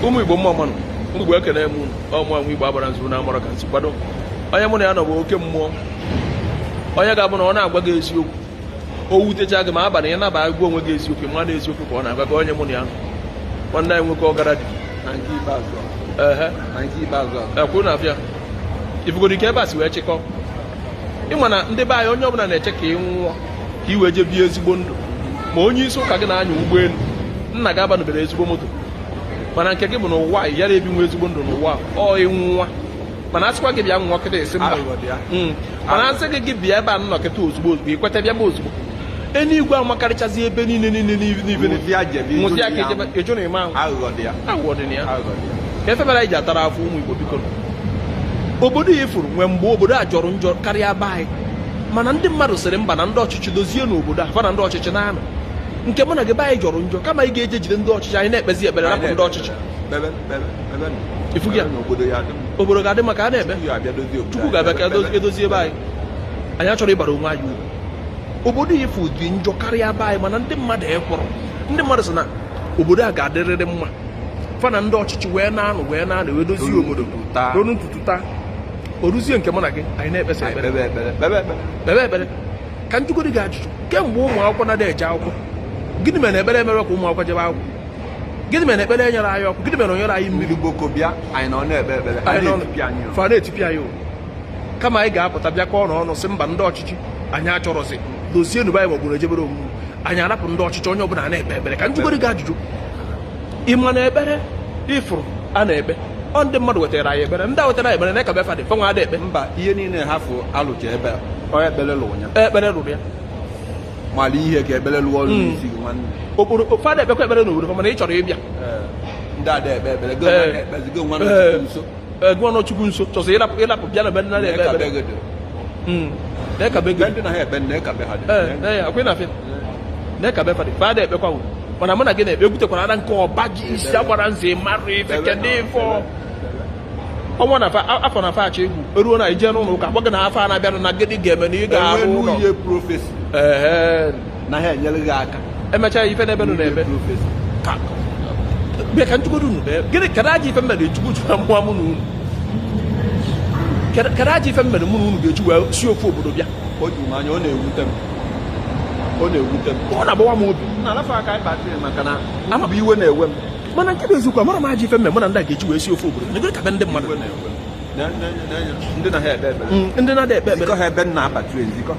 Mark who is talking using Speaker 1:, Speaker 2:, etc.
Speaker 1: ụmụ Igbo mma mmanụ mgbe ekene m ọmụ anwụ Igbo agbara nzuru na amara ka nsi kwado onye mụ na ya nọ bụ oke mmụọ onye ga-abụ na ọ na-agwa gị eziokwu o wutecha gị ma abalị ya naba agwa onwe gị eziokwu ma na eziokwu ka ọ na-agwa gị onye mụ na ya nwanne anyị nwoke ọgara dị
Speaker 2: na nke ikpeazụ
Speaker 1: ekwu na abịa ifugoro ike ebe a si wee chịkọ ịma na ndị be anyị onye ọbụla na-eche ka ị nwụọ ka ị wee jee bie ezigbo ndụ ma onye isi ụka gị na-anya ụgbọelu nna gị abanụbere ezigbo moto mana nke gị bụ n'ụwa ya na-ebi nwa ezigbo ndụ n'ụwa ọ ịnwụnwa mana asịkwa gị bịa nwụọ kịta esi mba mana asị gị bịa ebe a nnọkịta ozugbo ozugbo ikweta bịa ba ozugbo eluigwe amakarịchazi ebe niile nwụzi aka eju na ime ahụ aghụghọ dị na ya ka efe mere anyị ji atara afọ ụmụ Igbo biko obodo ya ifuru nwee mgbe obodo a jọrọ njọ karịa be anyị mana ndị mmadụ sịrị mba na ndị ọchịchị dozie n'obodo a fa na ndị ọchịchị na-anọ nke mụ na gị be anyị jọrọ njọ kama ị ga-eje jide ndị ọchịchị anyị na-ekpezi ekpere rapụ ndị ọchịchị ifu gị obodo ga-adị maka a na-ekpe Chukwu ga-abịa ka edozie ebe anyị anyị achọrọ ịbara onwe anyị uru obodo ya ifu dị njọ karịa be anyị mana ndị mmadụ ekwụrụ ndị mmadụ sị na obodo a ga-adịrịrị mma fa na ndị ọchịchị wee na-anụ wee dozie obodo ronu ntutu taa oruzie nke mụ na gị anyị na-ekpesa ekpere ka njugodi gị ajụjụ kemgbe ụmụ akwụkwọ na-eje akwụkwọ gịnị mere na ekpere emere ka ụmụ akwụkwọ jebe akwụkwọ gịnị mere na ekpere enyere anyị ọkụ gịnị mere onyere anyị mmiri fa na-etipịa anyị kama anyị ga-apụta bịa kọọ n'ọnụ sị mba ndị ọchịchị anyị achọrọzi dozie nụ anyị magburu ejebere omume anyị arapụ ndị ọchịchị onye ọbụla na-ekpe ekpere ka njugodi gị ajụjụ ị ma na ekpere ifuru a na-ekpe ọ ndị mmadụ wetara anyị ekpere ndị a wetara anyị ekpere na ekabe fadị fanwa ada ekpe
Speaker 2: mba ihe niile hafụ alụcha ebe onye ekpere lụrụ ya
Speaker 1: ekpere lụrụ ya
Speaker 2: mala ihe ka ekpere lụọ ọrụ n'isi gị nwanne
Speaker 1: okporo fada ekpekwa ekpere n'obodo mana ị chọrọ ịbịa
Speaker 2: ndị ada ekpe ekpere
Speaker 1: gụọ n'Chukwu nso chọsị ịlapụ bịa na ebe ndị na-ekpe ekpere na-ekabe gị
Speaker 2: ndị na ha ekpe na-ekabe ha
Speaker 1: akwị na afịa na-ekabe fadị fada ekpekwa nwụ mana mụ na gị na-ekpe ebutekwara ada nke ọba ji isi agbara nze mara ife kedụ ifo ọnwa na afọ na afọ achọ egwu eruo na ije n'ụlọ ụka gwa gị na afọ a na-abịanụ na gịnị ga-eme na ị ga-ahụ ụlọ
Speaker 2: na ha enyere gị aka
Speaker 1: emechaa ife n'ebe nụ na-ebe bịa ka nchugodo unu gịnị kedụ aja ife mmere echukwu chụra mmụọ mụ na unu kedụ aja ife mmere mụ na unu ga-eji wee si ofu obodo bịa
Speaker 2: o ju m anya ọ na-ewute m
Speaker 1: ọ na-agbawa m obi
Speaker 2: na-alafe aka anyị batịrị maka na amabụ iwe na-ewe m
Speaker 1: mana nke bụ eziokwu amara m aja ife mmere mụ na ndị a ga-eji wee si ofu obodo nyegoro ka be ndị mmadụ
Speaker 2: ndị na ha ekpe ekpere
Speaker 1: ndị na-ada ekpe ekpere
Speaker 2: ha ebe nna abatị ezikọ